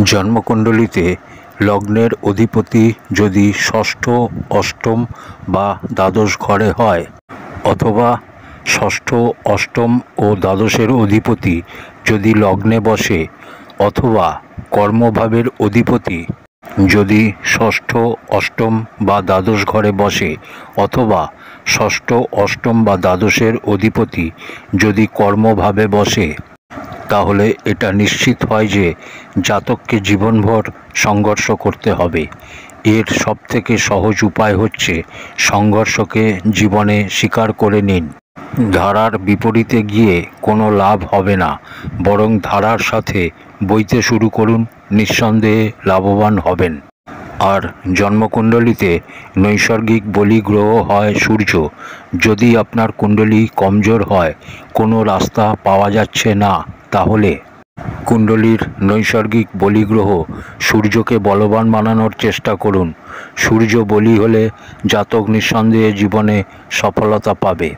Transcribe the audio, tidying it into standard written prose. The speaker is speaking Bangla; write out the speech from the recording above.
জন্মকুণ্ডলিতে লগ্নের অধিপতি যদি ষষ্ঠ, অষ্টম বা দ্বাদশ ঘরে হয়, অথবা ষষ্ঠ, অষ্টম ও দ্বাদশের অধিপতি যদি লগ্নে বসে, অথবা কর্মভাবের অধিপতি যদি ষষ্ঠ, অষ্টম বা দ্বাদশ ঘরে বসে, অথবা ষষ্ঠ, অষ্টম বা দ্বাদশের অধিপতি যদি কর্মভাবে বসে, তাহলে এটা নিশ্চিত হয় যে জাতককে জীবনভর সংঘর্ষ করতে হবে। এর সবথেকে সহজ উপায় হচ্ছে সংঘর্ষকে জীবনে স্বীকার করে নিন। ধারার বিপরীতে গিয়ে কোনো লাভ হবে না, বরং ধারার সাথে বইতে শুরু করুন, নিঃসন্দেহে লাভবান হবেন। আর জন্মকুণ্ডলিতে নৈসর্গিক বলি গ্রহ হয় সূর্য। যদি আপনার কুণ্ডলী কমজোর হয়, কোনো রাস্তা পাওয়া যাচ্ছে না, তাহলে কুণ্ডলীর নৈসর্গিক বলিগ্রহ সূর্যকে বলবান বানানোর চেষ্টা করুন। সূর্য বলি হলে জাতক নিঃসন্দেহে জীবনে সফলতা পাবে।